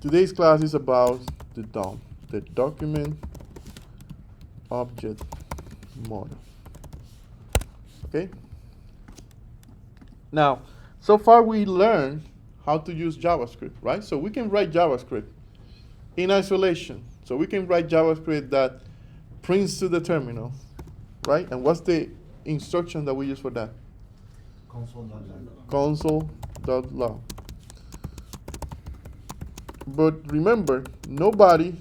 Today's class is about the DOM, the Document Object Model. Okay? Now, so far we learned how to use JavaScript, right? So we can write JavaScript in isolation. So we can write JavaScript that prints to the terminal, right? And what's the instruction that we use for that? Console.log. Console.log. But remember, nobody,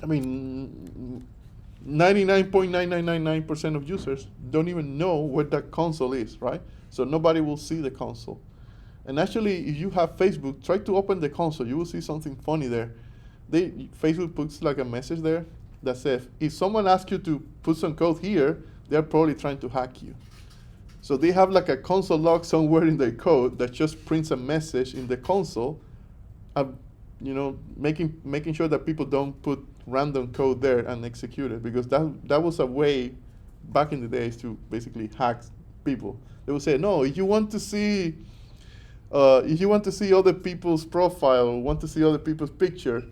99.9999% of users don't even know what that console is, right? So nobody will see the console. And actually, if you have Facebook, try to open the console. You will see something funny there. Facebook puts like a message there that says, if someone asks you to put some code here, they're probably trying to hack you. So they have like a console log somewhere in their code that just prints a message in the console, making sure that people don't put random code there and execute it, because that was a way back in the days to basically hack people. They would say, no, if you want to see other people's profile, or want to see other people's picture,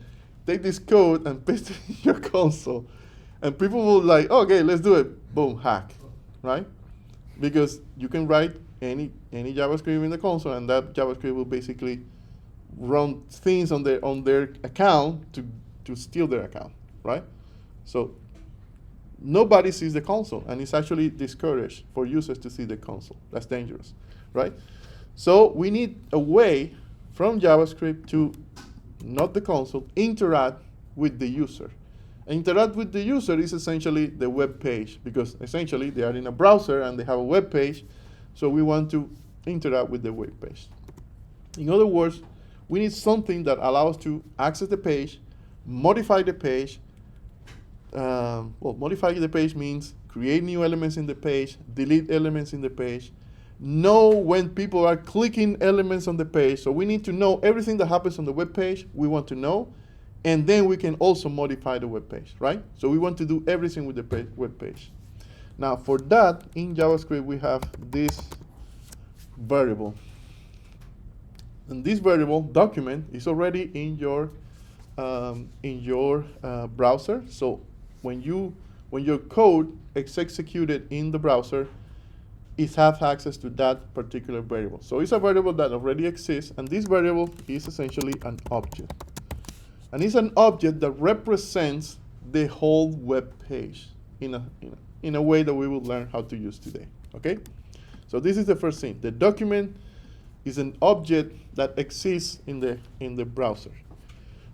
take this code and paste it in your console. And people will like, okay, let's do it. Boom, hack, right? Because you can write any JavaScript in the console, and that JavaScript will basically run things on their account to steal their account, right? So nobody sees the console, and it's actually discouraged for users to see the console. That's dangerous, right? So we need a way from JavaScript to, not the console, interact with the user. Interact with the user is essentially the web page, because essentially they are in a browser and they have a web page, so we want to interact with the web page. In other words, we need something that allows to access the page, modify the page. Modify the page means create new elements in the page, delete elements in the page, know when people are clicking elements on the page. So we need to know everything that happens on the web page. We want to know, and then we can also modify the web page, right? So we want to do everything with the web page. Now for that, in JavaScript we have this variable. And this variable, document, is already in your browser. So when your code is executed in the browser, it has access to that particular variable. So it's a variable that already exists, and this variable is essentially an object. And it's an object that represents the whole web page in a way that we will learn how to use today. Okay? So this is the first thing. The document is an object that exists in the browser.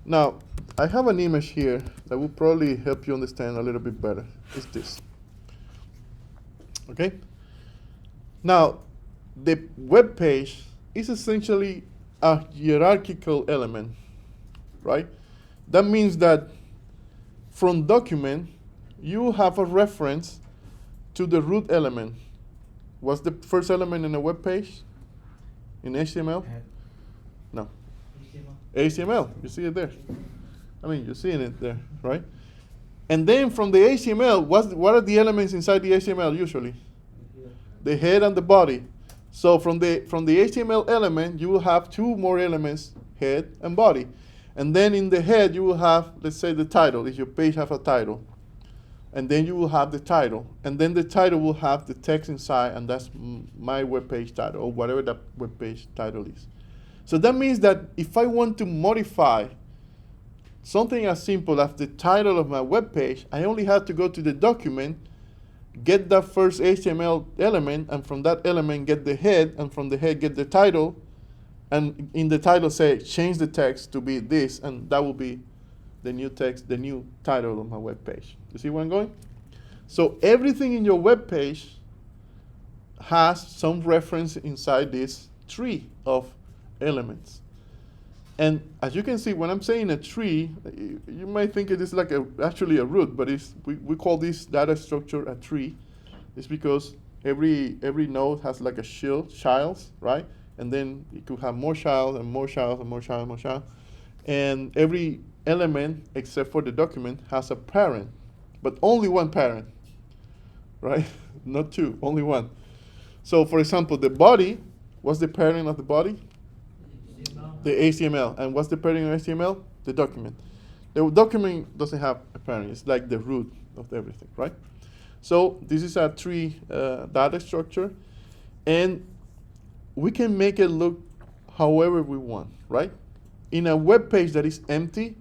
Now, I have an image here that will probably help you understand a little bit better. It's this. Okay? Now, the web page is essentially a hierarchical element, right? That means that from document, you have a reference to the root element. What's the first element in a web page? In HTML? No. HTML. You see it there. You're seeing it there, right? And then from the HTML, what are the elements inside the HTML usually? The head and the body. So from the HTML element, you will have two more elements, head and body. And then in the head, you will have, let's say, the title, if your page has a title. And then you will have the title. And then the title will have the text inside, and that's my web page title, or whatever that web page title is. So that means that if I want to modify something as simple as the title of my web page, I only have to go to the document, get that first HTML element, and from that element get the head, and from the head get the title, and in the title say change the text to be this, and that will be the new text, the new title of my web page. You see where I'm going? So everything in your web page has some reference inside this tree of elements. And as you can see, when I'm saying a tree, you might think it is like actually a root, but we call this data structure a tree. It's because every node has like a child, right? And then it could have more child and more child and more child and more child. And every element, except for the document, has a parent, but only one parent, right? Not two, only one. So for example, the body, what's the parent of the body? The HTML. And what's the parent of HTML? The document. The document doesn't have a parent. It's like the root of everything, right? So this is a tree data structure, and we can make it look however we want, right? In a web page that is empty,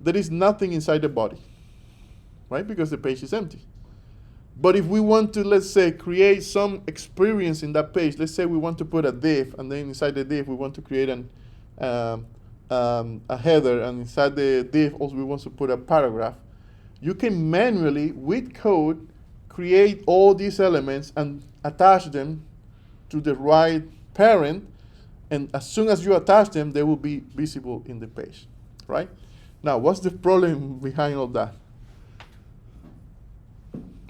there is nothing inside the body, right? Because the page is empty. But if we want to, let's say, create some experience in that page, let's say we want to put a div, and then inside the div we want to create a header, and inside the div also we want to put a paragraph, you can manually, with code, create all these elements and attach them to the right parent, and as soon as you attach them, they will be visible in the page, right? Now, what's the problem behind all that?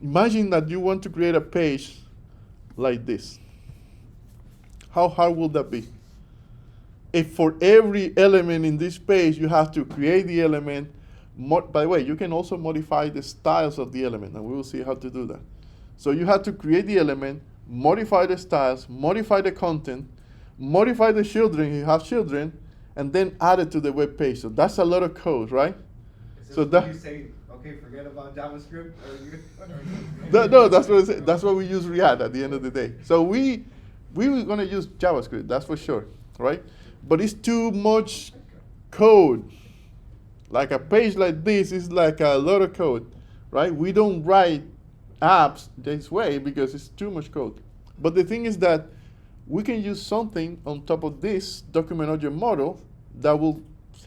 Imagine that you want to create a page like this. How hard will that be? If for every element in this page, you have to create the element. By the way, you can also modify the styles of the element, and we will see how to do that. So you have to create the element, modify the styles, modify the content, modify the children if you have children, and then add it to the web page. So that's a lot of code, right? So that you say, okay, forget about JavaScript, No, that's what we use React at the end of the day. So we were going to use JavaScript, that's for sure, right? But it's too much code. Like a page like this is like a lot of code, right? We don't write apps this way because it's too much code. But the thing is that we can use something on top of this document object model that will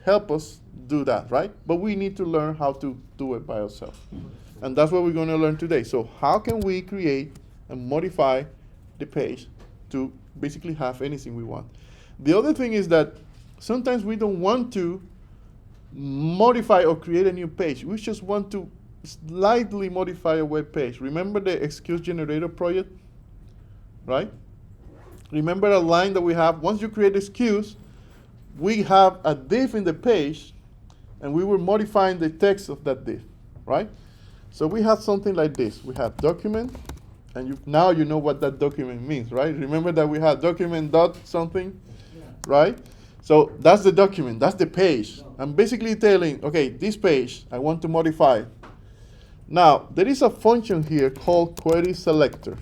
help us do that, right? But we need to learn how to do it by ourselves. And that's what we're going to learn today. So how can we create and modify the page to basically have anything we want? The other thing is that sometimes we don't want to modify or create a new page. We just want to slightly modify a web page. Remember the excuse generator project, right? Remember a line that we have, once you create excuse, we have a div in the page, and we were modifying the text of that div, right? So we have something like this. We have document, and now you know what that document means, right? Remember that we had document dot something, right? So that's the document, that's the page. I'm basically telling, okay, this page, I want to modify. Now, there is a function here called query selector.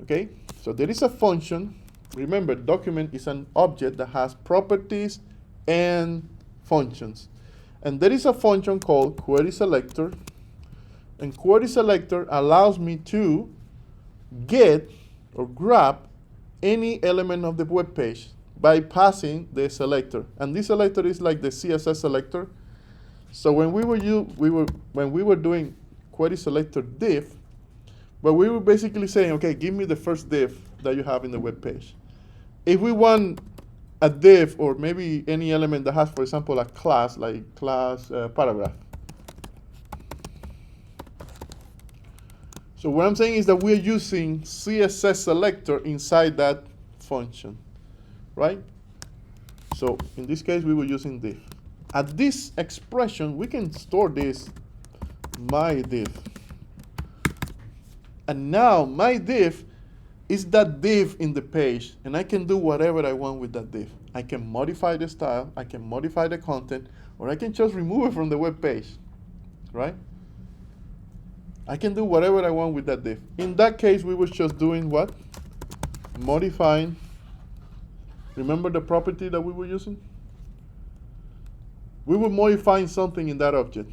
Okay, so there is a function. Remember, document is an object that has properties and functions. And there is a function called query selector. And query selector allows me to get or grab any element of the web page by passing the selector. And this selector is like the CSS selector. So when we were doing query selector div, but we were basically saying, okay, give me the first div that you have in the web page. If we want a div or maybe any element that has, for example, a class, like class paragraph. So what I'm saying is that we're using CSS selector inside that function, right? So in this case, we were using div. At this expression, we can store this my div. And now my div is that div in the page, and I can do whatever I want with that div. I can modify the style, I can modify the content, or I can just remove it from the web page, right? I can do whatever I want with that div. In that case, we were just doing what? Modifying. Remember the property that we were using? We were modifying something in that object.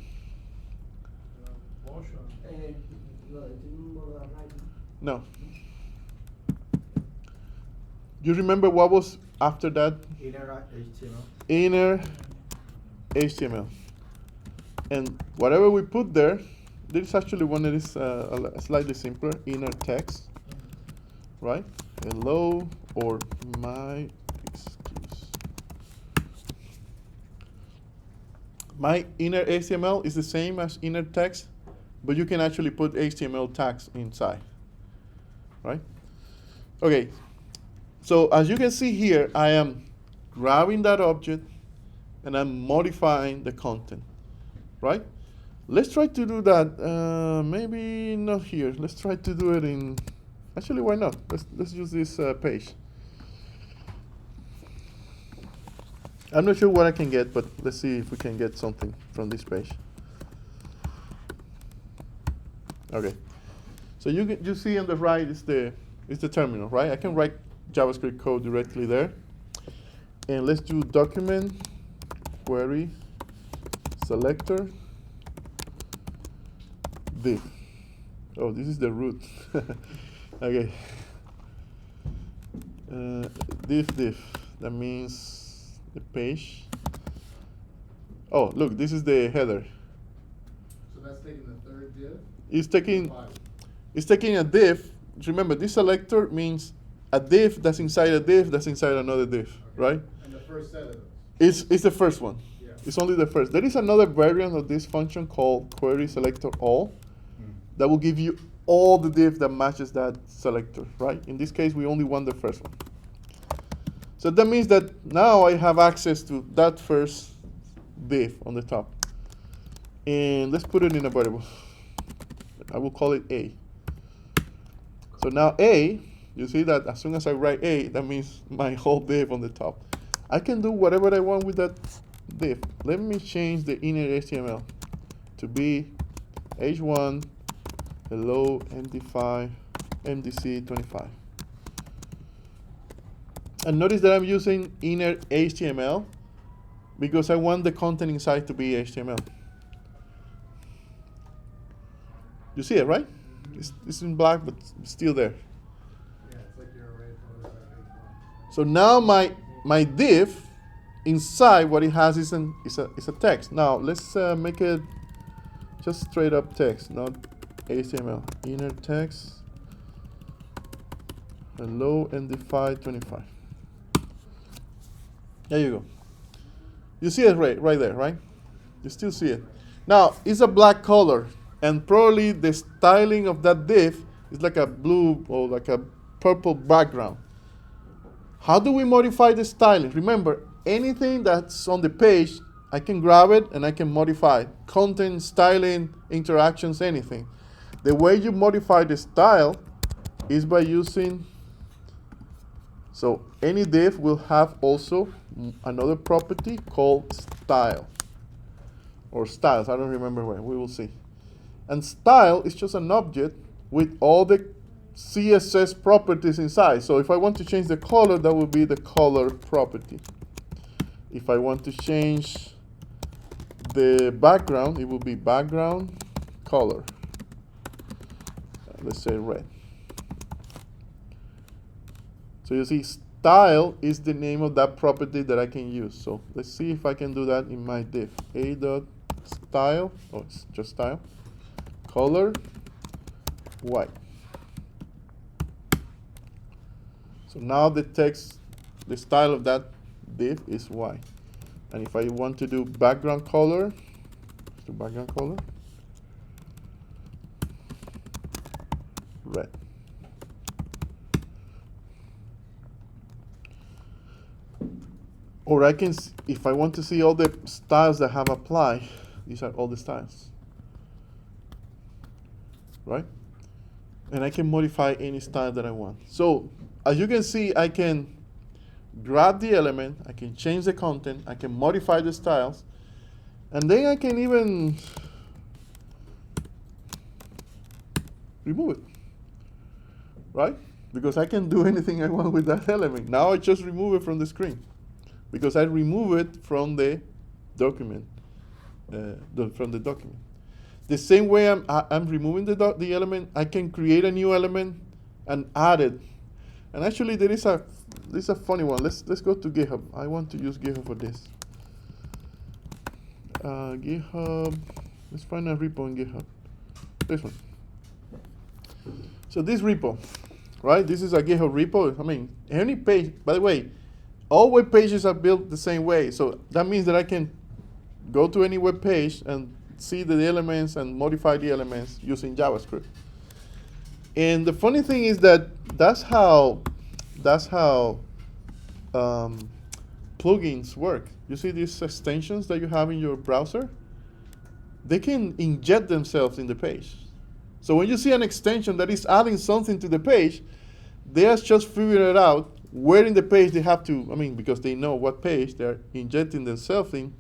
No. You remember what was after that? Inner HTML. Inner HTML. And whatever we put there, there is actually one that is slightly simpler, inner text, right? Hello or my excuse. My inner HTML is the same as inner text, but you can actually put HTML tags inside, right? Okay, so as you can see here, I am grabbing that object and I'm modifying the content, right? Let's try to do that, maybe not here. Let's try to do it in, actually, why not? Let's use this page. I'm not sure what I can get, but let's see if we can get something from this page. Okay, so you see on the right is the terminal, right? I can write JavaScript code directly there, and let's do document query selector div. Oh, this is the root. Okay. Div. That means the page. Oh, look, this is the header. So that's taking the third div? It's taking a div. Remember, this selector means a div that's inside a div that's inside another div, Okay. Right? And the first set of those? It's the first one. Yeah. It's only the first. There is another variant of this function called query selector all that will give you all the div that matches that selector, right? In this case, we only want the first one. So that means that now I have access to that first div on the top. And let's put it in a variable. I will call it A. So now A, you see that as soon as I write A, that means my whole div on the top. I can do whatever I want with that div. Let me change the inner HTML to be h1 hello MD5 MDC25. And notice that I'm using inner HTML because I want the content inside to be HTML. You see it, right? It's in black, but it's still there. Yeah, it's like your array photos at page one. So now my div inside what it has is a text. Now let's make it just straight up text, not HTML. Inner text. Hello MD5 25. There you go. You see it right there, right? You still see it. Now it's a black color, and probably the styling of that div is like a blue or like a purple background. How do we modify the styling? Remember, anything that's on the page, I can grab it and I can modify it. Content, styling, interactions, anything. The way you modify the style is by using, so any div will have also another property called style. Or styles, I don't remember when, we will see. And style is just an object with all the CSS properties inside. So if I want to change the color, that would be the color property. If I want to change the background, it will be background color. Let's say red. So you see, style is the name of that property that I can use. So let's see if I can do that in my div. A.style, oh, it's just style. Color, white. So now the text, the style of that div is white. And if I want to do background color, let's do background color, red. Or I can, if I want to see all the styles that have applied, these are all the styles, right? And I can modify any style that I want. So as you can see, I can grab the element, I can change the content, I can modify the styles, and then I can even remove it, right? Because I can do anything I want with that element. Now I just remove it from the screen because I remove it from the document, The same way I'm removing the element, I can create a new element and add it. And actually, this is a funny one. Let's go to GitHub. I want to use GitHub for this. GitHub. Let's find a repo in GitHub. This one. So this repo, right? This is a GitHub repo. I mean, any page. By the way, all web pages are built the same way. So that means that I can go to any web page and see the elements and modify the elements using JavaScript. And the funny thing is that that's how plugins work. You see these extensions that you have in your browser? They can inject themselves in the page. So when you see an extension that is adding something to the page, they have just figured it out where in the page they have to, I mean, because they know what page they're injecting themselves in,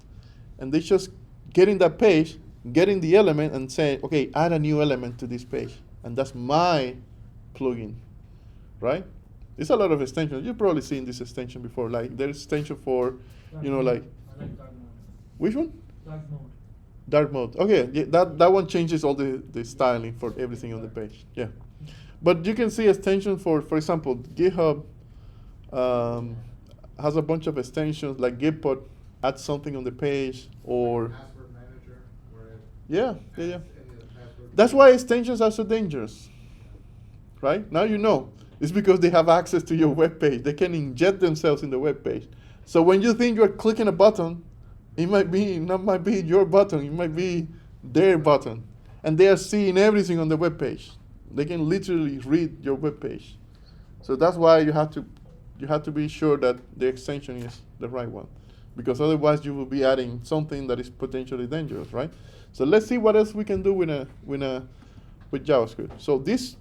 and they just get in that page, getting the element, and say, okay, add a new element to this page. And that's my plugin, right? There's a lot of extensions. You've probably seen this extension before. Like there's extension for, you know, like, I like dark mode. which one? Dark mode. Dark mode. Okay, yeah, that one changes all the styling for everything on the page. Yeah, but you can see extension for example, GitHub has a bunch of extensions like Gitpod adds something on the page or Password manager, where it yeah. adds any of the password. That's why extensions are so dangerous, right? Now you know. It's because they have access to your web page. They can inject themselves in the web page. So when you think you're clicking a button, it might be your button. It might be their button, and they are seeing everything on the web page. They can literally read your web page. So that's why you have to be sure that the extension is the right one, because otherwise you will be adding something that is potentially dangerous, right? So let's see what else we can do with JavaScript. So this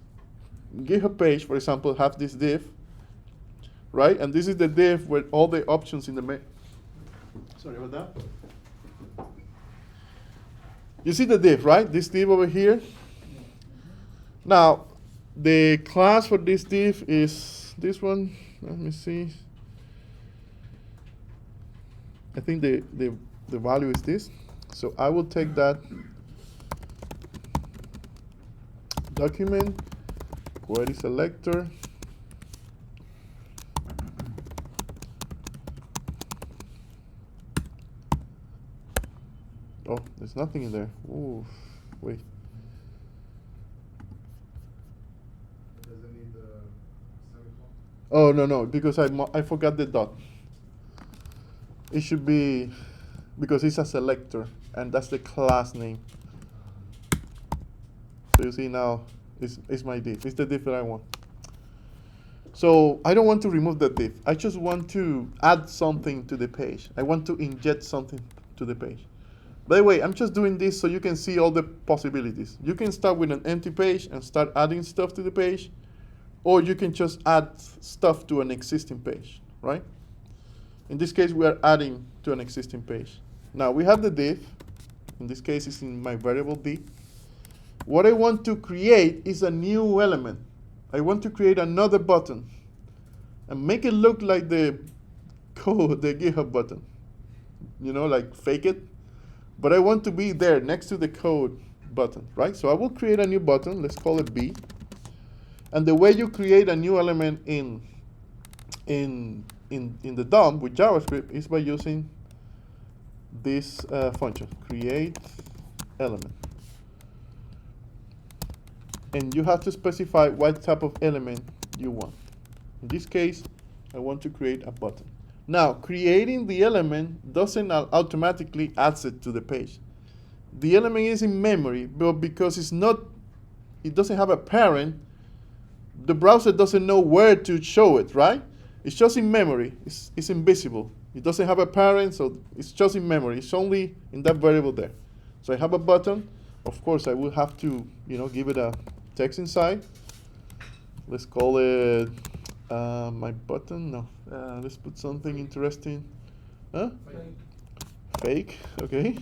GitHub page, for example, have this div, right? And this is the div with all the options in the sorry about that. You see the div, right? This div over here. Now, the class for this div is this one. Let me see. I think the value is this. So I will take that document, query selector, oh, there's nothing in there. Ooh, wait. Does it need the semicolon? Oh, no, because I forgot the dot. It should be, because it's a selector, and that's the class name. So you see now, it's my div. It's the div that I want. So I don't want to remove that div. I just want to add something to the page. I want to inject something to the page. By the way, I'm just doing this so you can see all the possibilities. You can start with an empty page and start adding stuff to the page, or you can just add stuff to an existing page, right? In this case, we are adding to an existing page. Now we have the div. In this case, it's in my variable d. What I want to create is a new element. I want to create another button and make it look like the code, the GitHub button. You know, like fake it. But I want to be there next to the code button, right? So I will create a new button. Let's call it B. And the way you create a new element in the DOM with JavaScript is by using this function, create element. And you have to specify what type of element you want. In this case, I want to create a button. Now, creating the element doesn't automatically add it to the page. The element is in memory, but because it doesn't have a parent, the browser doesn't know where to show it, right? It's just in memory. It's invisible. It doesn't have a parent, so it's just in memory. It's only in that variable there. So I have a button. Of course, I will have to, give it a text inside. Let's call it my button. No, let's put something interesting. Huh? Fake. Okay.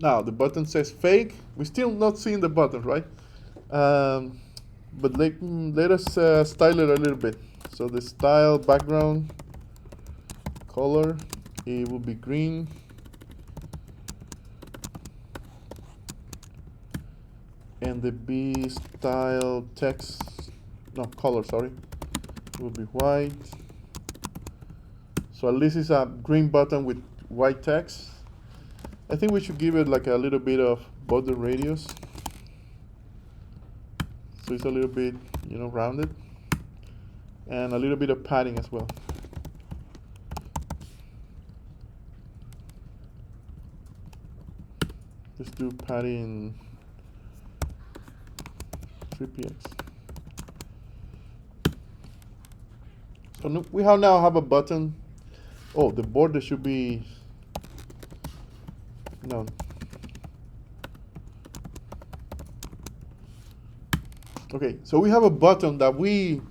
Now the button says fake. We're still not seeing the button, right? But let us style it a little bit. So the style background color, it will be green. And the B style text, no, color, sorry, will be white. So at least it's a green button with white text. I think we should give it like a little bit of border radius. So it's a little bit, rounded. And a little bit of padding as well. Let's do padding 3px. So we now have a button. Oh, the border should be Okay, so we have a button that we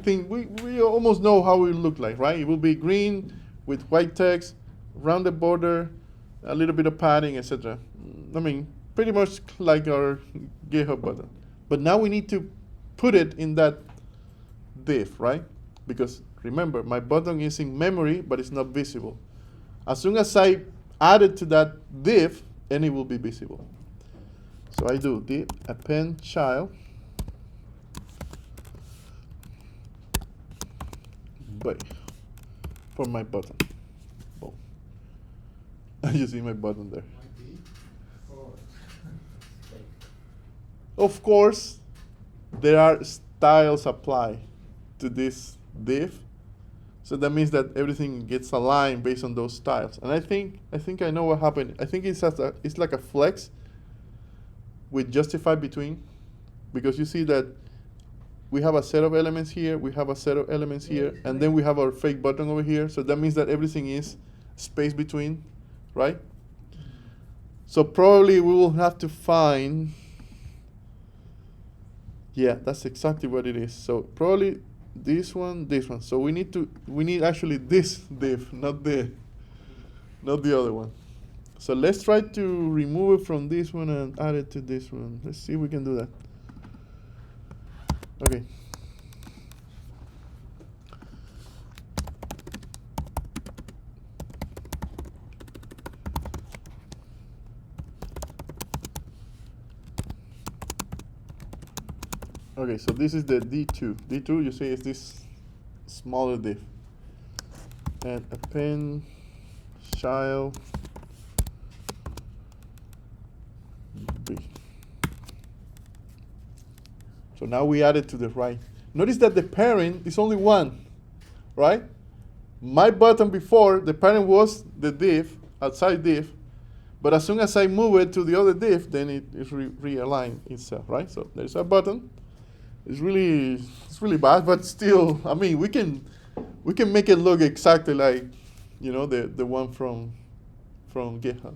think we almost know how it look like, right? It will be green with white text, rounded border, a little bit of padding, etc. I mean, pretty much like our GitHub button. But now we need to put it in that div, right? Because remember, my button is in memory, but it's not visible. As soon as I add it to that div, then it will be visible. So I do div append child. But for my button. Boom. You see my button there. Of course, there are styles applied to this div. So that means that everything gets aligned based on those styles. And I think I know what happened. I think it's like a flex with justify between, because you see that we have a set of elements here, we have a set of elements here, and then we have our fake button over here. So that means that everything is space between, right? So probably we will have to find, yeah, that's exactly what it is. So probably this one. So we need actually this div, not the other one. So let's try to remove it from this one and add it to this one. Let's see if we can do that. Okay. Okay, so this is the D2. D2, you see, is this smaller div. And append child B. So now we add it to the right. Notice that the parent is only one, right? My button before, the parent was the div, outside div, but as soon as I move it to the other div, then it is realigned itself, right? So there's a button. It's really bad, but still, I mean, we can make it look exactly like, the one from GitHub,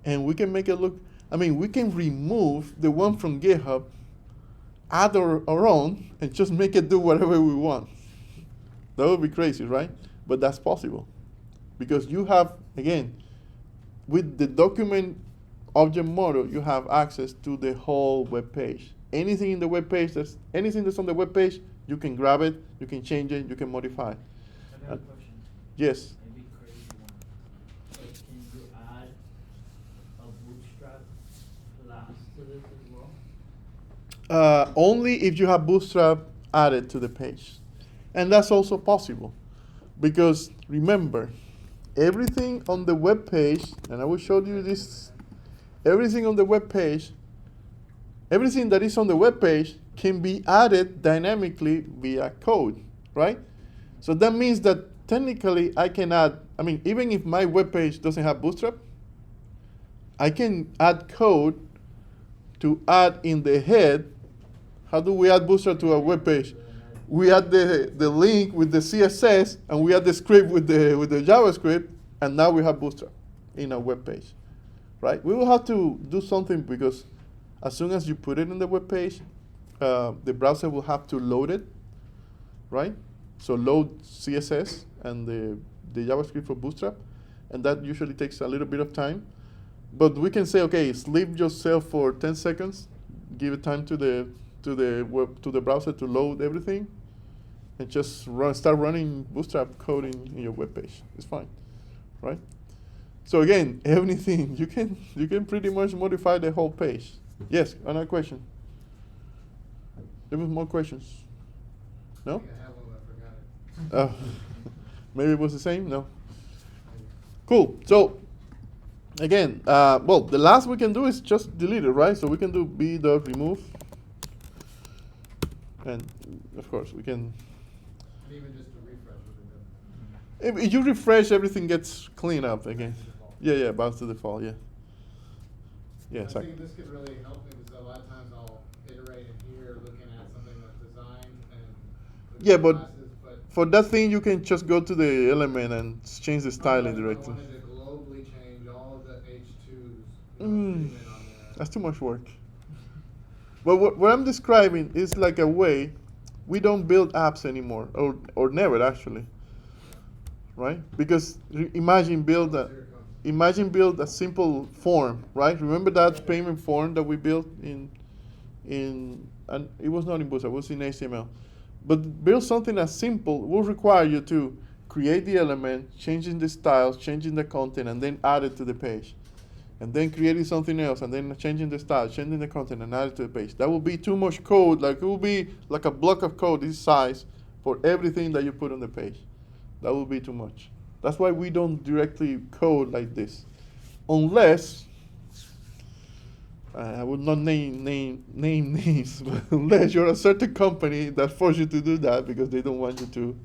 and we can make it look. I mean, we can remove the one from GitHub, add our own, and just make it do whatever we want. That would be crazy, right? But that's possible, because you have, again, with the document object model, you have access to the whole web page. Anything in the web page, anything that's on the web page, you can grab it, you can change it, you can modify. I have a question. Yes. Maybe crazy one. But can you add a bootstrap class to this as well? Only if you have Bootstrap added to the page. And that's also possible. Because remember, everything on the web page, and I will show you this, everything on the web page, everything that is on the web page can be added dynamically via code, right? So that means that technically I can add, I mean, even if my web page doesn't have Bootstrap, I can add code to add in the head. How do we add Bootstrap to a web page? We add the link with the CSS, and we add the script with the JavaScript, and now we have Bootstrap in a web page, right? We will have to do something, because as soon as you put it in the web page, the browser will have to load it, right? So load CSS and the JavaScript for Bootstrap, and that usually takes a little bit of time. But we can say, okay, sleep yourself for 10 seconds, give it time to the browser to load everything, and just start running Bootstrap code in your web page. It's fine, right? So again, everything you can pretty much modify the whole page. Yes, another question. There was more questions. No? I have one, I forgot it. Maybe it was the same. No. Cool. So again, well, the last we can do is just delete it, right? So we can do b.remove, and of course we can. Even just to refresh would be good. If you refresh, everything gets cleaned up again. Yeah, back to default. Yeah. Yeah, I exactly. think this could really help me, because a lot of times I'll iterate in here looking at something that's designed and Yeah, but classes, but for that thing, you can just go to the element and change the styling if I directly. wanted to globally change all of the H2s, Mm, treatment on there. that's too much work. But what I'm describing is like a way we don't build apps anymore, or never actually, right? Because imagine build a simple form, right? Remember that payment form that we built in and it was not in Bootstrap, it was in HTML. But build something as simple will require you to create the element, changing the styles, changing the content, and then add it to the page. And then creating something else, and then changing the style, changing the content, and add it to the page. That would be too much code. Like it will be like a block of code this size for everything that you put on the page. That would be too much. That's why we don't directly code like this, unless I would not name names, but unless you're a certain company that forces you to do that because they don't want you to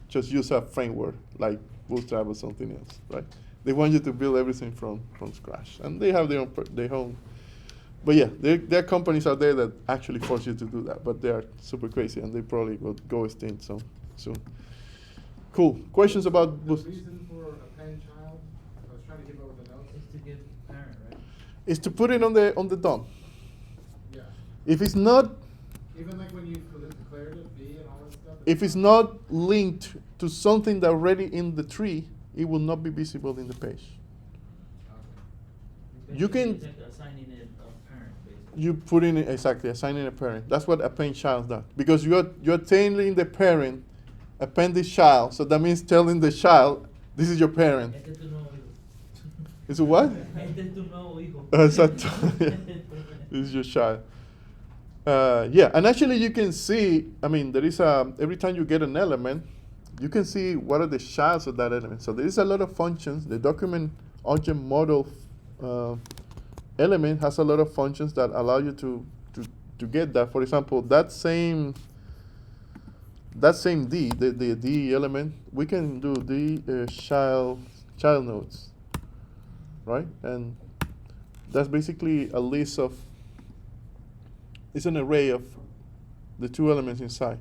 just use a framework like Bootstrap or something else, right? They want you to build everything from scratch, and they have their own. But yeah, there are companies out there that actually force you to do that, but they are super crazy, and they probably will go extinct soon. Cool. Questions about The reason for a pen child, I was trying to keep up with the notes. Is to give parent, right? is to put it on the DOM. Yeah. If it's not Even like when you declared it, B and all that stuff. if it's not linked to something that's already in the tree, it will not be visible in the page. Okay. You can- Basically, it's like assigning it a parent, basically. You put in it exactly, assigning a parent. That's what append child does. Because you're telling the parent, append this child. So that means telling the child, this is your parent. Este es tu nuevo hijo. Is it what? Este es tu nuevo hijo. Exacto. This is your child. Yeah, and actually you can see, I mean, there is every time you get an element, you can see what are the childs of that element. So there is a lot of functions. The document object model element has a lot of functions that allow you to get that. For example, that same D, the D element, we can do the child nodes, right? And that's basically a list of, it's an array of the two elements inside.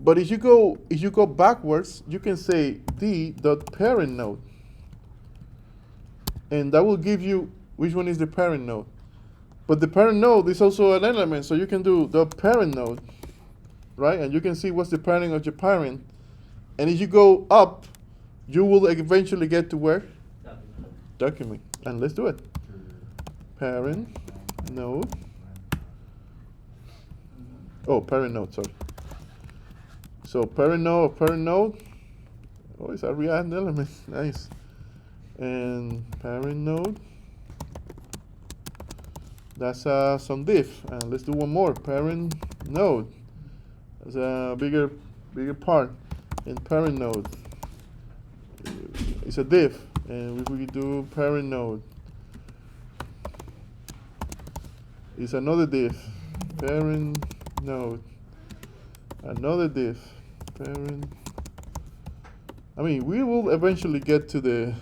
But if you go backwards, you can say d.parent node. And that will give you which one is the parent node. But the parent node is also an element, so you can do the parent node, right? And you can see what's the parent of your parent. And if you go up, you will eventually get to where? Document. And let's do it. Parent node. Oh, parent node, sorry. So parent node. Oh, it's a React element. Nice. And parent node. That's some div. And let's do one more. Parent node. That's a bigger part. And parent node. It's a div. And we do parent node. It's another div. Parent node. Another div. Parent. I mean, we will eventually get to the.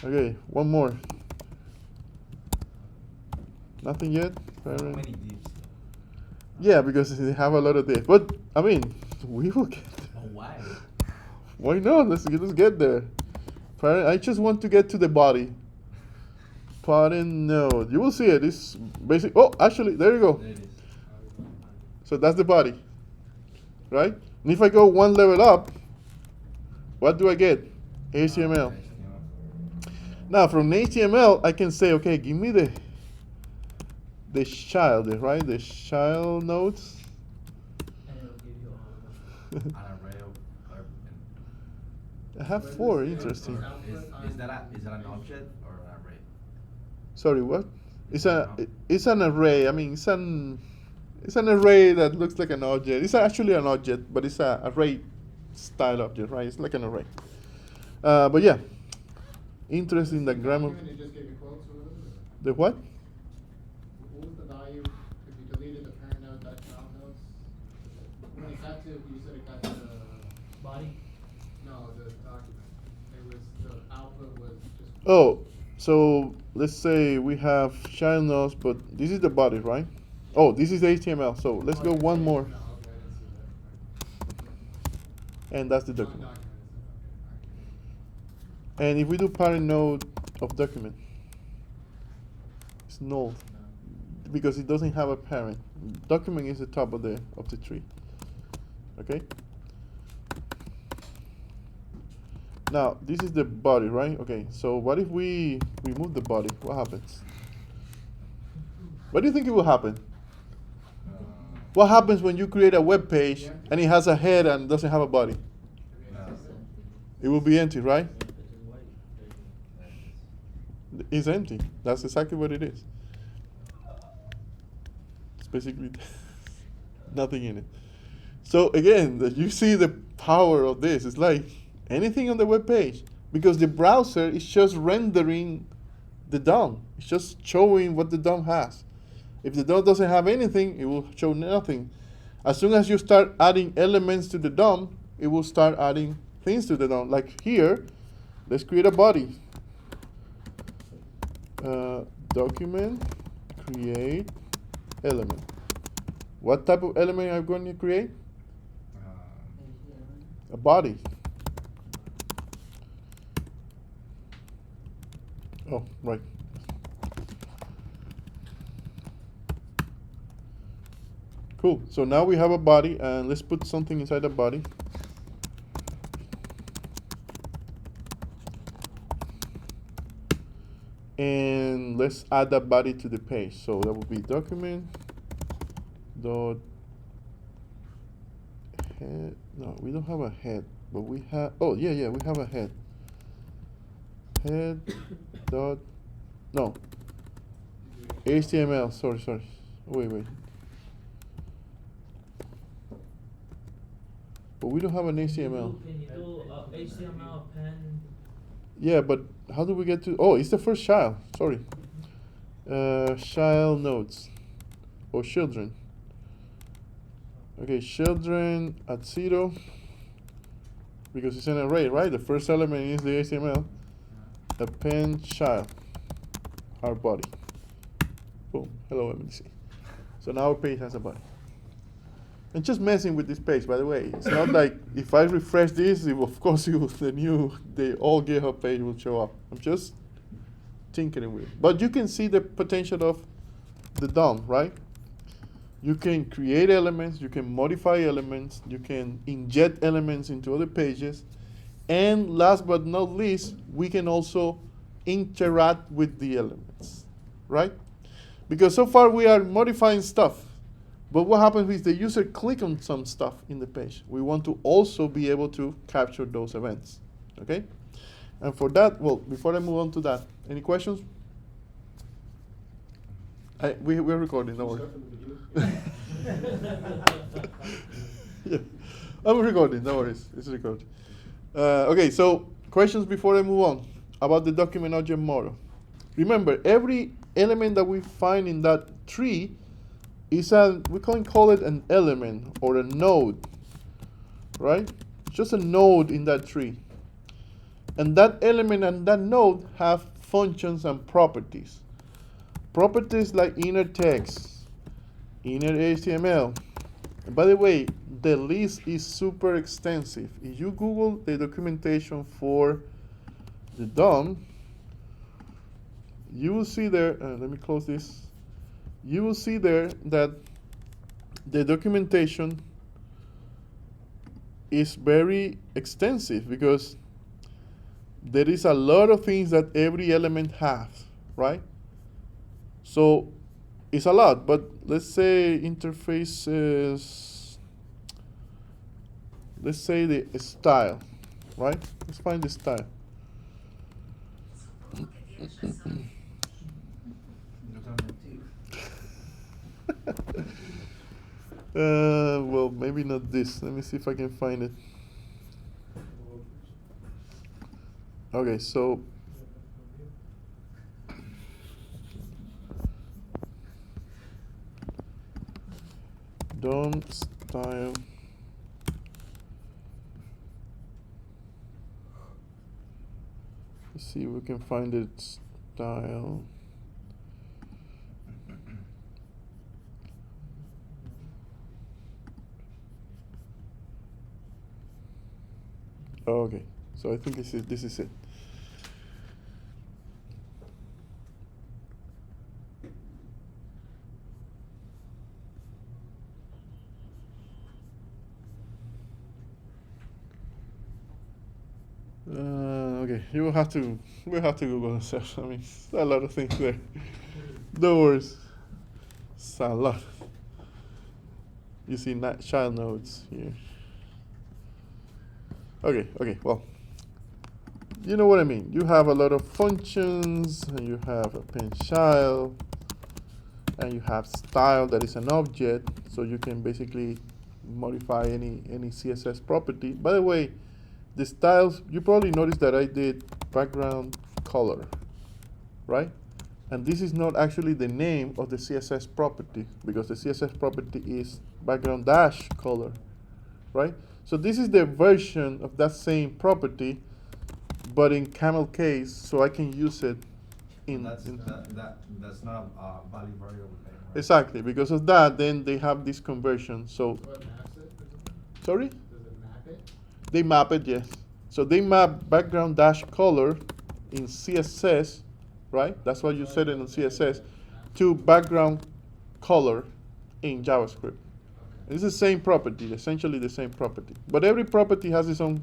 Okay, one more. Nothing yet. Parent. Many divs. Yeah, because they have a lot of divs. But I mean, we will get. Oh, why? Why not? Let's get there. Parent. I just want to get to the body. Parent node. You will see it. It's basic. Oh, actually, there you go. There it is. So that's the body, right? And if I go one level up, what do I get? HTML. Now from HTML, I can say, okay, give me the child, right? The child nodes. And it'll give you all of them. An array of. I have four. Interesting. Is that an object or an array? Sorry, what? It's an array. I mean, it's an array that looks like an object. It's actually an object, but it's an array style object, right? It's like an array. But yeah, interesting the grammar. Document, it just gave you quotes or whatever? The what? What was the value if you deleted the parent node, that child nodes? When it got to, you said it got to the, Body. no, the document. It was, the output was just. Oh, so let's say we have child nodes, but this is the body, right? Oh, this is HTML. So let's go one more, No, okay, I didn't see that. and that's the Right. document. Non-documented, And if we do parent node of document, it's null. because it doesn't have a parent. Document is the top of the tree. Okay. Now this is the body, right? Okay. So what if we remove the body? What happens? What do you think it will happen? What happens when you create a web page and it has a head and doesn't have a body? It will be empty, right? It's empty. That's exactly what it is. It's basically nothing in it. So again, you see the power of this. It's like anything on the web page, because the browser is just rendering the DOM. It's just showing what the DOM has. If the DOM doesn't have anything, it will show nothing. As soon as you start adding elements to the DOM, it will start adding things to the DOM. Like here, let's create a body. Document, create element. What type of element are you going to create? A body. Oh, right. Cool. So now we have a body, and let's put something inside the body. And let's add that body to the page. So that would be document dot head. No, we don't have a head, but we have. Oh yeah, we have a head. Head dot no. HTML. Sorry. Wait. But we don't have an HTML. Can you do HTML pen? Yeah, but how do we get to? Oh, it's the first child. Sorry. Child nodes or children. Okay, children at 0 because it's an array, right? The first element is the HTML. Append child, our body. Boom. Hello, MDC. So now our page has a body. And just messing with this page, by the way. It's not like if I refresh this, of course the old GitHub page will show up. I'm just tinkering with it. But you can see the potential of the DOM, right? You can create elements, you can modify elements, you can inject elements into other pages, and last but not least, we can also interact with the elements, right? Because so far we are modifying stuff. But what happens if the user click on some stuff in the page? We want to also be able to capture those events, okay? And for that, well, before I move on to that, any questions? We're recording, don't worry. Yeah, I'm recording, no worries, it's recording. Okay, so questions before I move on about the document object model. Remember, every element that we find in that tree is we can call it an element or a node, right? It's just a node in that tree. And that element and that node have functions and properties. Properties like inner text, inner HTML. And by the way, the list is super extensive. If you Google the documentation for the DOM, you will see there, let me close this. You will see there that the documentation is very extensive because there is a lot of things that every element has, right? So it's a lot, but let's say interfaces, let's say the style, right? Let's find the style. Well, maybe not this. Let me see if I can find it. Okay, so DOM style. Let's see if we can find it. Style. Okay, so I think this is it. Okay, we'll have to Google ourselves. I mean, it's a lot of things there. No worries. It's a lot. You see child nodes here. Okay, well, you know what I mean. You have a lot of functions, and you have append child, and you have style that is an object, so you can basically modify any CSS property. By the way, the styles, you probably noticed that I did background color, right? And this is not actually the name of the CSS property, because the CSS property is background dash color, right? So this is the version of that same property, but in camel case, so I can use it in. That's not value variable thing, right? Exactly. Because of that, then they have this conversion. So. What maps it? Sorry? Does it map it? They map it, yes. So they map background dash color in CSS, right? That's why you said it in CSS, to background color in JavaScript. It's the same property, essentially the same property. But every property has its own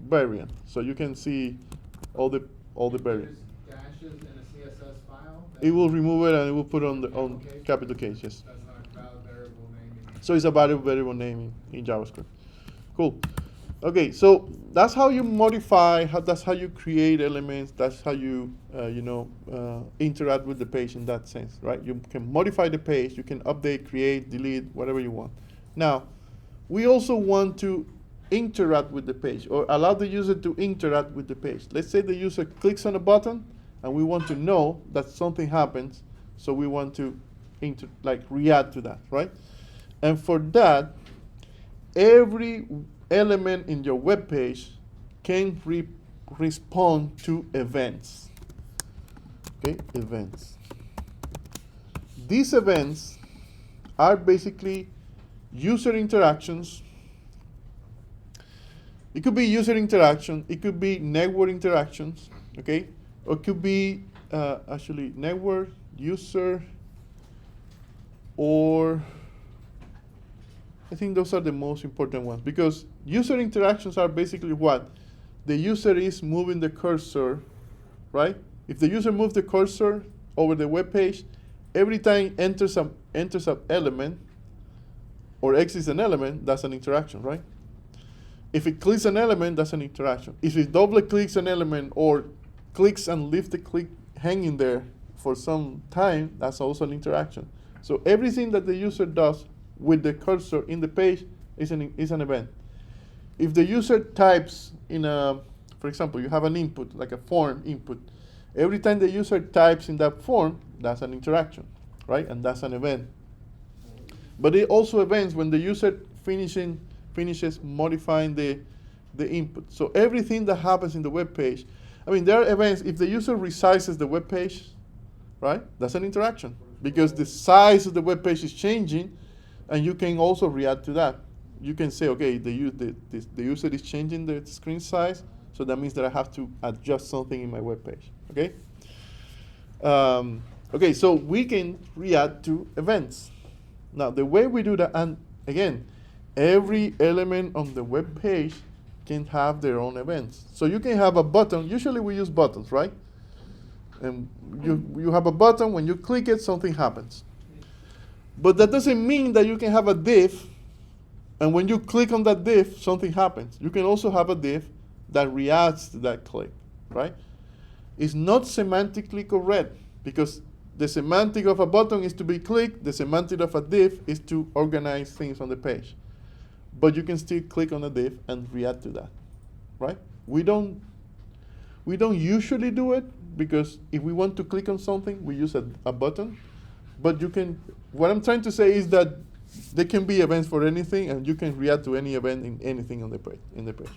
variant, so you can see all the variants. There's dashes in a CSS file? It will remove it and it will put on the on Okay. capital case, yes. That's not a valid variable naming. So it's a variable naming in JavaScript. Cool. Okay, so that's how you modify. That's how you create elements. That's how you interact with the page in that sense, right? You can modify the page. You can update, create, delete, whatever you want. Now, we also want to interact with the page, or allow the user to interact with the page. Let's say the user clicks on a button, and we want to know that something happens, so we want to react to that, right? And for that, every element in your web page can respond to events. Okay, events. These events are basically user interactions. It could be user interaction, it could be network interactions, okay? Or it could be actually network, user, or I think those are the most important ones, because user interactions are basically what? The user is moving the cursor, right? If the user moves the cursor over the web page, every time enters an element or exits an element, that's an interaction, right? If it clicks an element, that's an interaction. If it double clicks an element or clicks and leaves the click hanging there for some time, that's also an interaction. So everything that the user does with the cursor in the page is an event. If the user types in for example, you have an input, like a form input. Every time the user types in that form, that's an interaction, right? And that's an event. But it also events when the user finishes modifying the input. So everything that happens in the web page, I mean, there are events. If the user resizes the web page, right, that's an interaction, because the size of the web page is changing, and you can also react to that. You can say, okay, the user is changing the screen size, so that means that I have to adjust something in my web page, okay? Okay, so we can react to events. Now, the way we do that, and again, every element on the web page can have their own events. So you can have a button. Usually we use buttons, right? And you have a button. When you click it, something happens. But that doesn't mean that you can have a div, and when you click on that div, something happens. You can also have a div that reacts to that click, right? It's not semantically correct, because the semantic of a button is to be clicked. The semantic of a div is to organize things on the page. But you can still click on a div and react to that, right? We don't usually do it, because if we want to click on something, we use a button. But you can, what I'm trying to say is that there can be events for anything, and you can react to any event in anything on the page,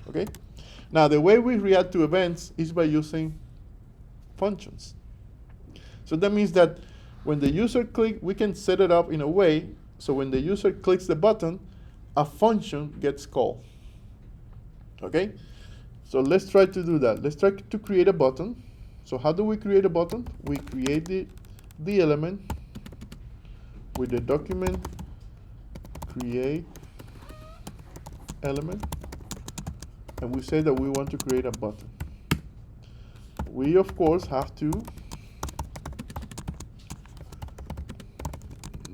okay? Now, the way we react to events is by using functions. So that means that when the user clicks, we can set it up in a way so when the user clicks the button, a function gets called, okay? So let's try to do that. Let's try to create a button. So how do we create a button? We create the element with the document create element, and we say that we want to create a button. We of course have to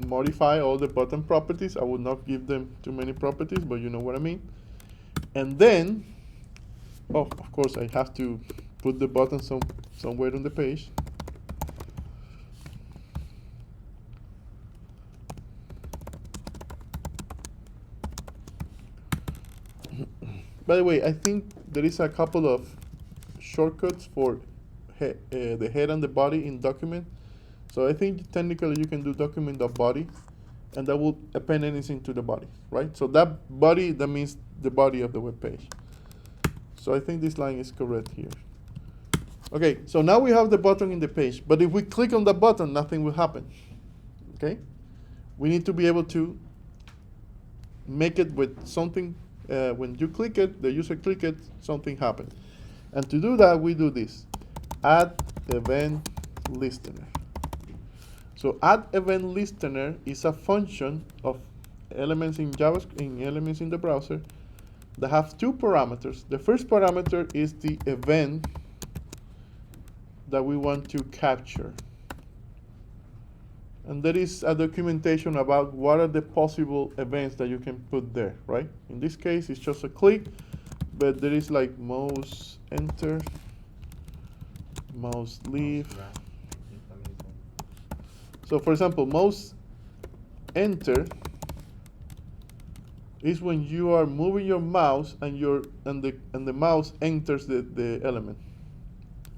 modify all the button properties. I will not give them too many properties, but you know what I mean. And then, oh, of course, I have to put the button somewhere on the page. By the way, I think there is a couple of shortcuts for the head and the body in document. So I think technically you can do document.body, and that will append anything to the body, right? So that body, that means the body of the web page. So I think this line is correct here. Okay, so now we have the button in the page, but if we click on the button, nothing will happen, okay? We need to be able to make it with something, when you click it, the user click it, something happens. And to do that, we do this, add event listener. So add event listener is a function of elements in JavaScript, elements in the browser that have two parameters. The first parameter is the event that we want to capture. And there is a documentation about what are the possible events that you can put there, right? In this case, it's just a click, but there is like mouse enter, mouse leave. So for example, mouse enter is when you are moving your mouse and the mouse enters the element.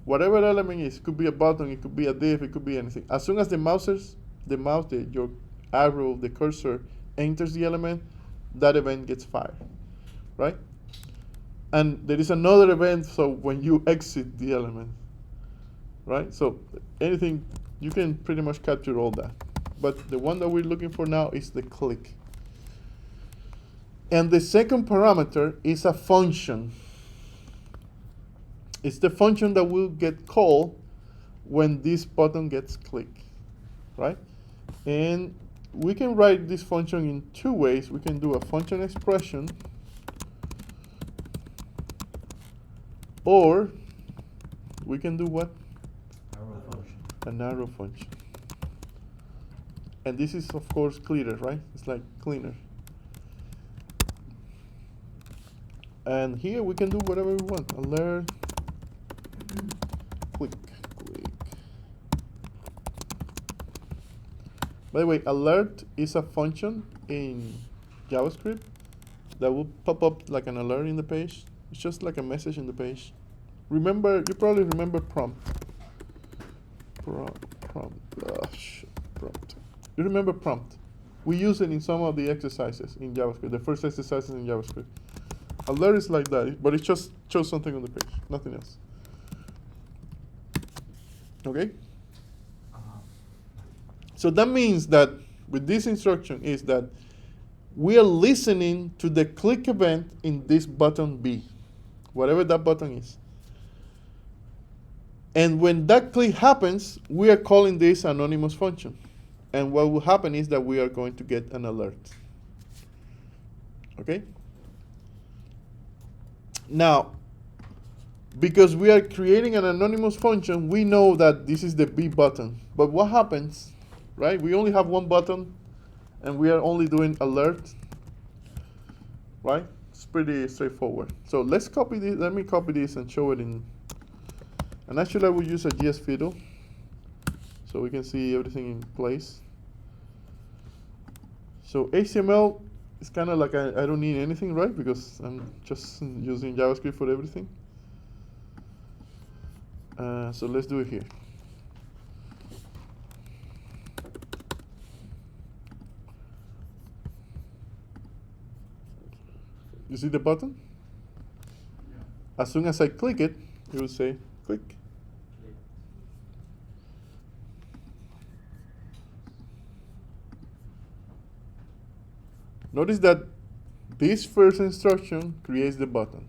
Whatever element is, it could be a button, it could be a div, it could be anything. As soon as your arrow, the cursor enters the element, that event gets fired, right? And there is another event, so when you exit the element, right? So anything, you can pretty much capture all that. But the one that we're looking for now is the click. And the second parameter is a function. It's the function that will get called when this button gets clicked, right? And we can write this function in two ways. We can do a function expression, or we can do what? Arrow function. An arrow function. And this is, of course, cleaner, right? It's like cleaner. And here we can do whatever we want. Alert, click. By the way, alert is a function in JavaScript that will pop up like an alert in the page. It's just like a message in the page. Remember, you probably remember prompt. Prompt. You remember prompt? We use it in some of the exercises in JavaScript, the first exercises in JavaScript. Alert is like that, but it just shows something on the page, nothing else. Okay? So that means that with this instruction is that we are listening to the click event in this button B, whatever that button is. And when that click happens, we are calling this anonymous function. And what will happen is that we are going to get an alert. Okay? Now, because we are creating an anonymous function, we know that this is the B button. But what happens, right? We only have one button, and we are only doing alert, right? It's pretty straightforward. So let's copy this. Let me copy this and show it in. And actually, I will use a GS fiddle so we can see everything in place. So HTML is kind of like I don't need anything, right? Because I'm just using JavaScript for everything. So let's do it here. You see the button? Yeah. As soon as I click it, it will say click. Notice that this first instruction creates the button.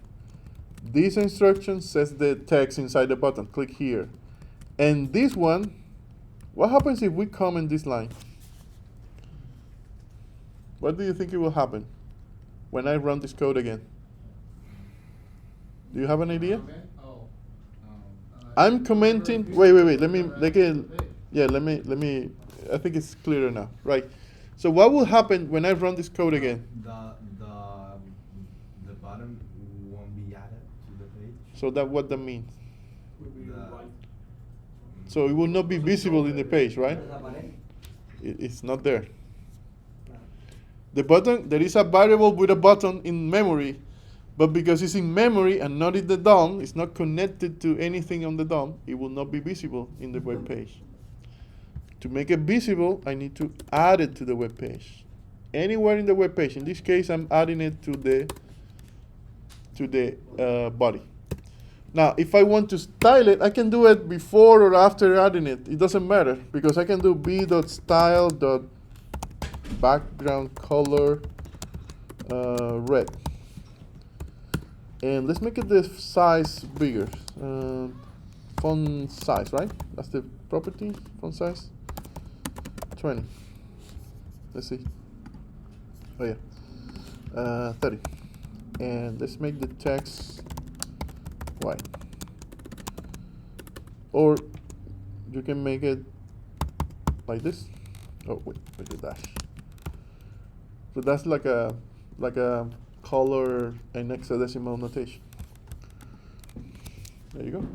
This instruction says the text inside the button, click here. And this one, what happens if we comment this line? What do you think it will happen when I run this code again? Do you have an idea? Comment? Oh. I'm commenting. Wait. Let me. I think it's clearer now. Right. So what will happen when I run this code again? The button won't be added to the page. So what that means? The- So it will not be visible in the page, right? It's not there. The button, there is a variable with a button in memory, but because it's in memory and not in the DOM, it's not connected to anything on the DOM, it will not be visible in the web page. To make it visible, I need to add it to the web page. Anywhere in the web page. In this case, I'm adding it to the body. Now, if I want to style it, I can do it before or after adding it. It doesn't matter because I can do b.style.background color red. And let's make it the size bigger. Font size, right? That's the property, font size. 20. Let's see. Oh yeah. 30. And let's make the text white. Or you can make it like this. Oh wait, with the dash. So that's like a color and hexadecimal notation. There you go.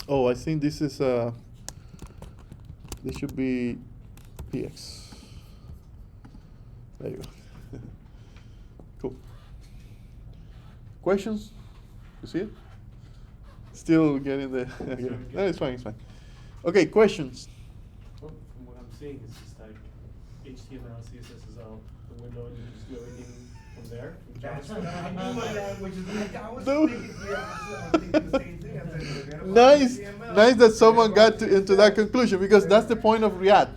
Oh, I think this is this should be px. There you go. Cool. Questions? You see it? Still getting the. Okay. No, it's fine. It's fine. Okay, questions. Well, from what I'm seeing, it's just like HTML, CSS is out the window, and you just do everything from there. From JavaScript. Nice that someone got into that conclusion because that's the point of React.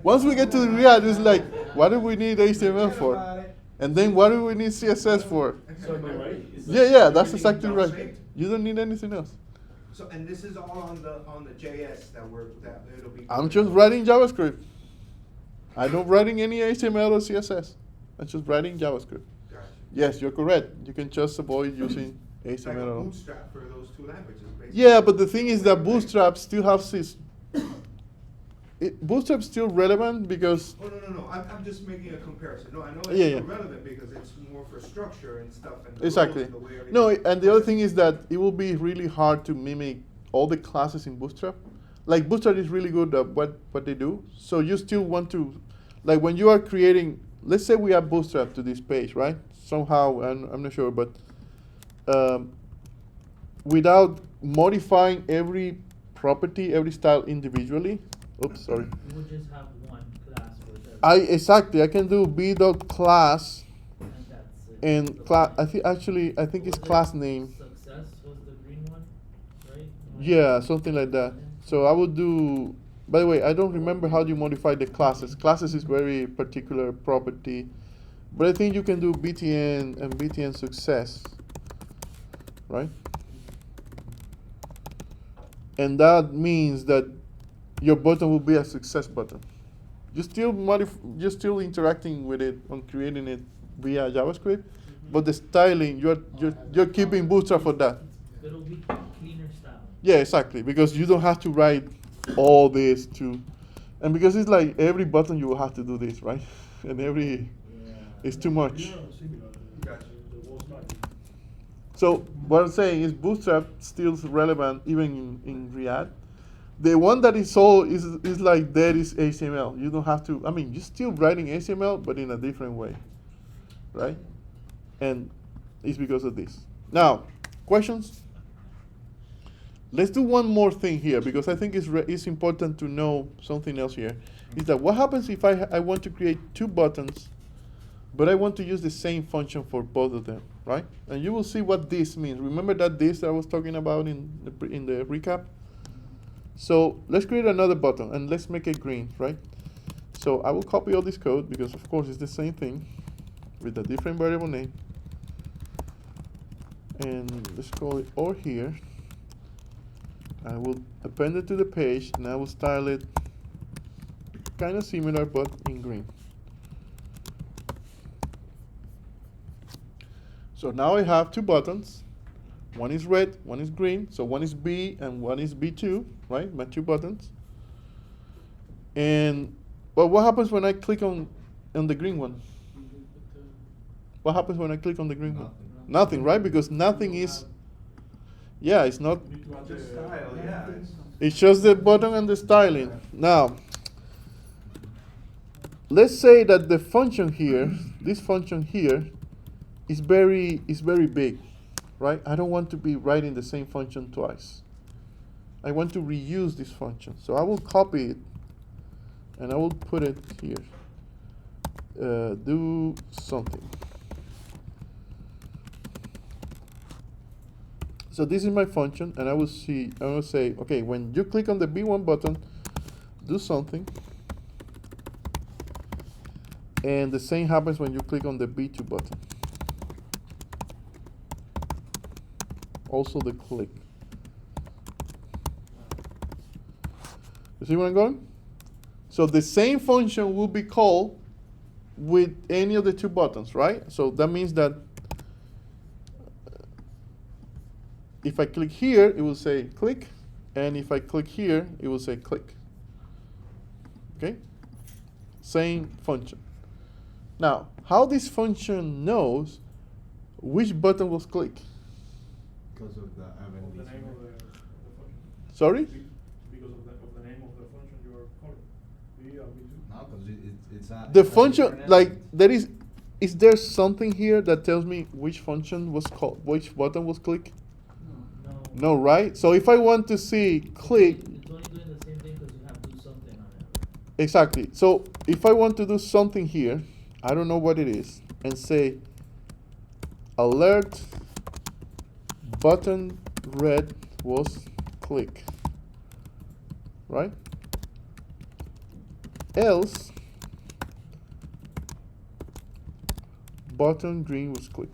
Once we get to the React, it's like, what do we need HTML for? And then what do we need CSS for? So am I right? Is Yeah, that's everything exactly right. JavaScript? You don't need anything else. So, and this is all on the JS that it'll be. I'm just writing JavaScript. I'm not writing any HTML or CSS. I'm just writing JavaScript. Gotcha. Yes, you're correct. You can just avoid using It's like a HTML. bootstrap for those two languages, basically. Yeah, but the thing is that Bootstrap still has this. Bootstrap's still relevant because Oh, no. I'm just making a comparison. No, I know it's Yeah, still yeah. relevant because it's more for structure and stuff and the exactly. rules, the way everything- No, and the other thing is that it will be really hard to mimic all the classes in Bootstrap. Like Bootstrap is really good at what they do. So you still want to, like when you are creating, let's say we add Bootstrap to this page, right? Somehow, I'm not sure, but without modifying every property, every style individually. Oops, sorry. You would just have one class for everything. I can do b.class And that's it. and The class. point. I think it's Was it class name. Success was the green one, right? Yeah, something like that. So I would do. By the way, I don't remember how you modify the classes. Classes is very particular property, but I think you can do btn and btn success, right? And that means that your button will be a success button. You're still interacting with it on creating it via JavaScript, but the styling you're keeping Bootstrap for that. It'll be cleaner style. Yeah, exactly, because you don't have to write all this to, and because it's like every button you will have to do this, right? And it's too much. Gotcha. So what I'm saying is Bootstrap still relevant even in React. The one that is like dead is HTML. You don't have to. I mean, you're still writing HTML, but in a different way, right? And it's because of this. Now, questions? Let's do one more thing here because I think it's important to know something else here. Is that what happens if I want to create two buttons, but I want to use the same function for both of them, right? And you will see what this means. Remember that this that I was talking about in the recap? So let's create another button and let's make it green, right? So I will copy all this code because of course it's the same thing with a different variable name. And let's call it or here. I will append it to the page and I will style it kind of similar but in green. So now I have two buttons. One is red, one is green. So one is B and one is B2, right? My two buttons. And but what happens when I click on the green one? What happens when I click on the green one? Nothing, right? Because nothing is. Yeah, it's not. Just style, yeah. It's just the button and the styling. Now, let's say that the function here, this function here, is very big, right? I don't want to be writing the same function twice. I want to reuse this function. So I will copy it and I will put it here. Do something. So this is my function, and I will say, okay, when you click on the B1 button, do something. And the same happens when you click on the B2 button. Also the click. You see where I'm going? So the same function will be called with any of the two buttons, right? So that means that if I click here, it will say click, and if I click here, it will say click. Okay? Same function. Now, how this function knows which button was clicked? Because of the Of the name of the function. Sorry? Because of the name of the function you are calling. B or B2. No, because it's not. The function, like, is there something here that tells me which function was called, which button was clicked? No. No, right? So if I want to see click, It's only doing the same thing because you have to do something on it. exactly. So if I want to do something here, I don't know what it is, and say alert button red was click, right? Else button green was click.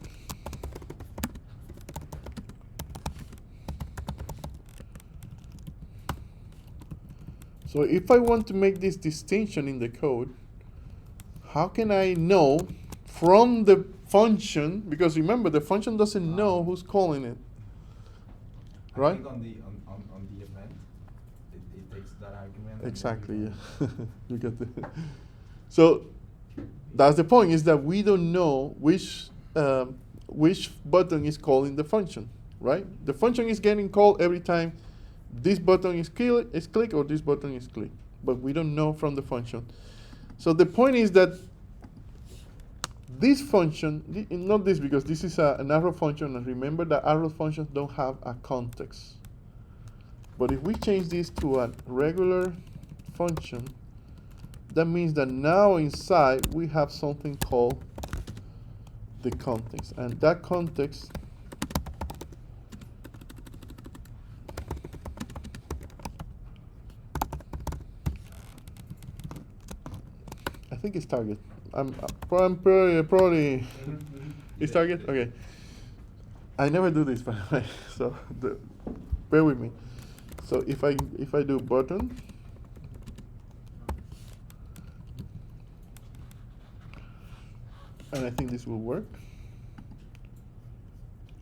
So if I want to make this distinction in the code, how can I know from the function, because remember the function doesn't know who's calling it, I right? think on the event, it takes that argument. and Exactly, then yeah. You get the. So that's the point, is that we don't know which button is calling the function, right? The function is getting called every time this button is click or this button is click, but we don't know from the function. So the point is that this function, not this because this is an arrow function, and remember that arrow functions don't have a context. But if we change this to a regular function, that means that now inside we have something called the context, and that context I think it's target. I'm probably it's target. Okay. I never do this by the way, so bear with me. So if I do button, and I think this will work.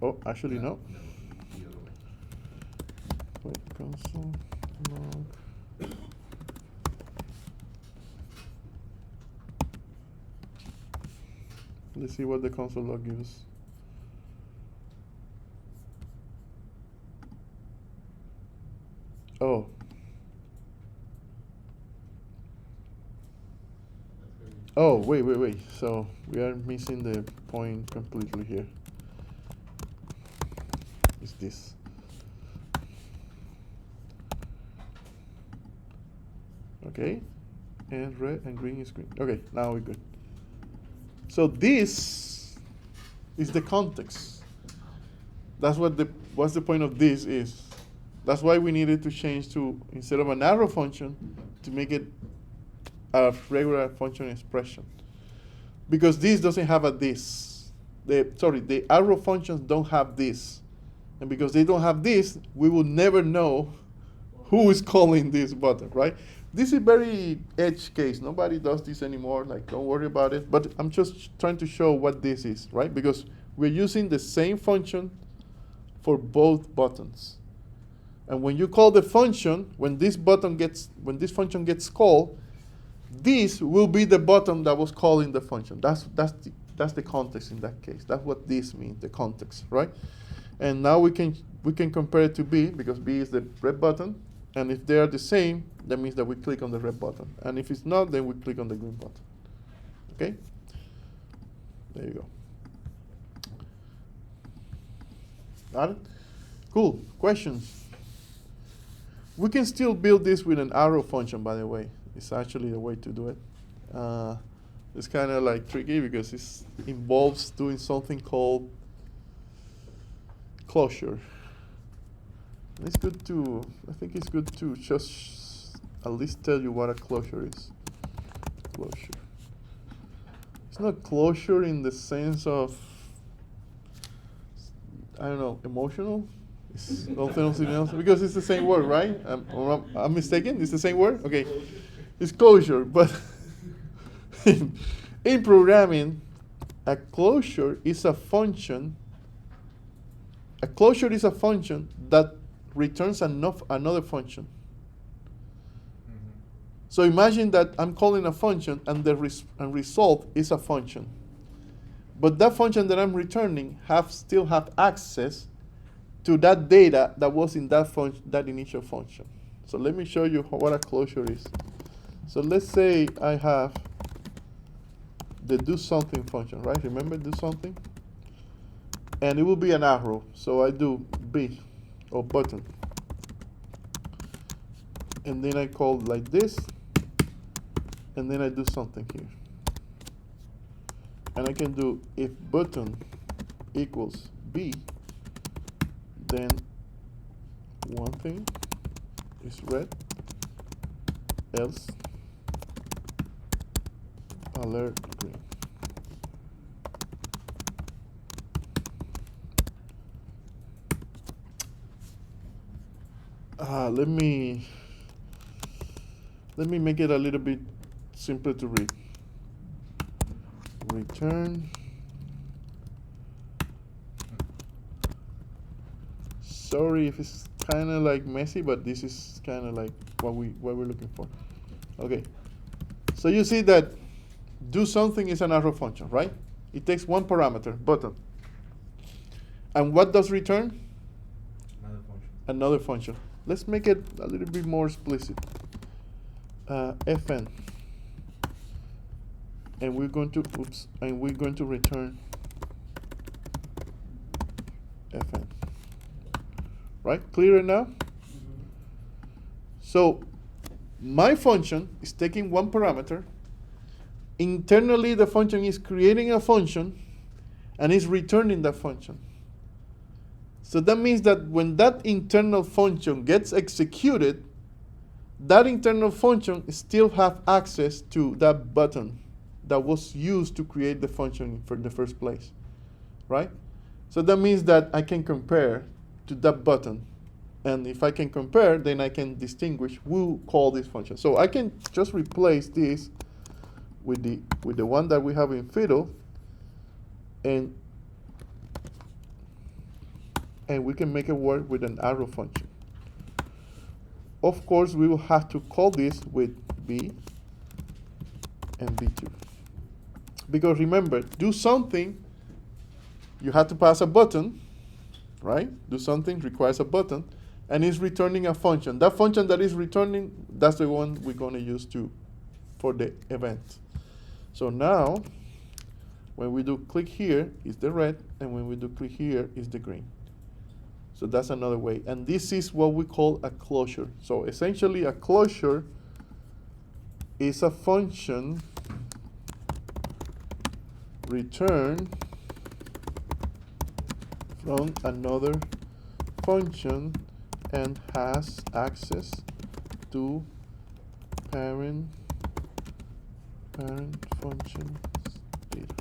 Oh, actually no. the other way. Wait, console log. Let's see what the console log gives. Oh. Oh, wait. So we are missing the point completely here. It's this. Okay. And red and green is green. Okay, now we're good. So this is the context. That's what's the point of this is. That's why we needed to change to, instead of an arrow function, to make it a regular function expression. Because this doesn't have a this. The arrow functions don't have this. And because they don't have this, we will never know who is calling this button, right? This is very edge case. Nobody does this anymore. Like, don't worry about it. But I'm just trying to show what this is, right? Because we're using the same function for both buttons. And when you call the function, when this function gets called, this will be the button that was calling the function. That's the context in that case. That's what this means, the context, right? And now we can compare it to B, because B is the red button. And if they are the same, that means that we click on the red button. And if it's not, then we click on the green button. Okay? There you go. Got it? Cool. Questions? We can still build this with an arrow function, by the way. It's actually the way to do it. It's kind of like tricky because it involves doing something called closure. And it's good to, I think it's good to just at least tell you what a closure is. Closure. It's not closure in the sense of, I don't know, emotional. It's something else because it's the same word, right? I'm mistaken. It's the same word. Okay, it's closure, but in programming, a closure is a function. A closure is a function that returns another function. So imagine that I'm calling a function and the result is a function. But that function that I'm returning still have access to that data that was in that initial function. So let me show you what a closure is. So let's say I have the do something function, right? Remember do something? And it will be an arrow. So I do B or button. And then I call like this. And then I do something here. And I can do if button equals B, then one thing is red, else alert green. Let me make it a little bit simpler to read. Return. Sorry if it's kind of like messy, but this is kind of like what we're looking for. Okay. So you see that do something is an arrow function, right? It takes one parameter, button. And what does return? Another function. Another function. Let's make it a little bit more explicit. Fn. And we're going to return Fn. Right? Clearer now? Mm-hmm. So my function is taking one parameter. Internally, the function is creating a function and is returning that function. So that means that when that internal function gets executed, that internal function still have access to that button that was used to create the function in the first place, right? So that means that I can compare to that button. And if I can compare, then I can distinguish who called this function. So I can just replace this with the one that we have in fiddle, and we can make it work with an arrow function. Of course, we will have to call this with B and B2. Because remember, do something, you have to pass a button, right? Do something requires a button, and it's returning a function. That function that is returning, that's the one we're going to use for the event. So now, when we do click here, it's the red, and when we do click here, it's the green. So that's another way. And this is what we call a closure. So essentially, a closure is a function return from another function and has access to parent function's data,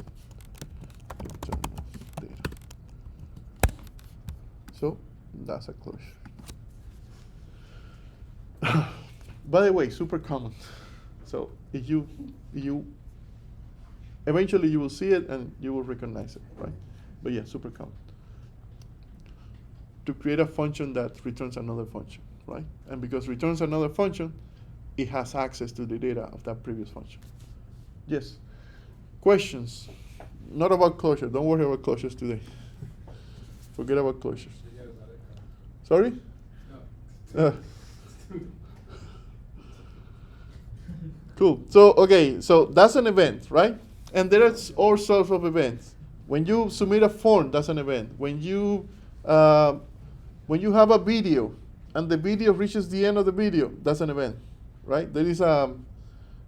internal data. So that's a closure. By the way, super common. So if you eventually you will see it and you will recognize it, right? But yeah, super common. to create a function that returns another function, right? And because returns another function, it has access to the data of that previous function. Yes. Questions? Not about closure. Don't worry about closures today. Forget about closures. Sorry? No. Cool. So, okay, so that's an event, right? And there is all sorts of events. When you submit a form, that's an event. When you have a video and the video reaches the end of the video, that's an event, right? There is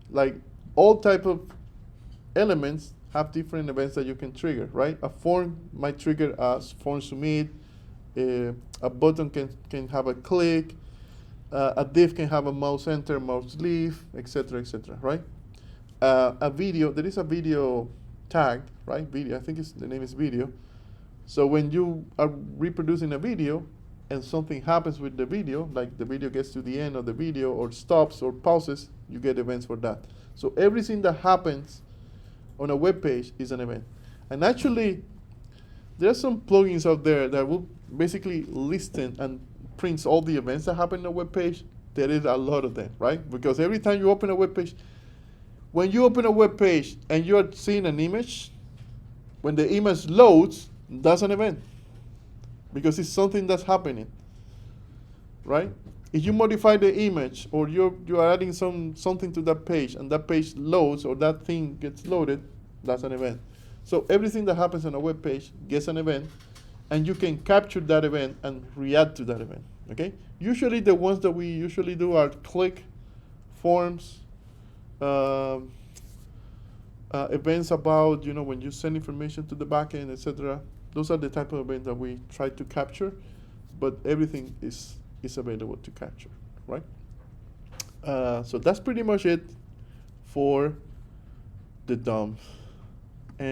like all type of elements have different events that you can trigger, right? A form might trigger a form submit. A button can have a click. A div can have a mouse enter, mouse leave, etc., right? A video, there is a video tag, right? Video, I think the name is video. So when you are reproducing a video and something happens with the video, like the video gets to the end of the video or stops or pauses, you get events for that. So everything that happens on a web page is an event. And actually, there are some plugins out there that will basically listen and prints all the events that happen on a web page. There is a lot of them, right? Because every time you open a web page, when you open a web page and you are seeing an image, when the image loads, that's an event. Because it's something that's happening, right? If you modify the image or you are adding something to that page and that page loads or that thing gets loaded, that's an event. So everything that happens on a web page gets an event, and you can capture that event and react to that event, okay? Usually the ones that we usually do are click, forms, events about, when you send information to the backend, etc. Those are the type of events that we try to capture, but everything is available to capture, right? So that's pretty much it for the DOM. And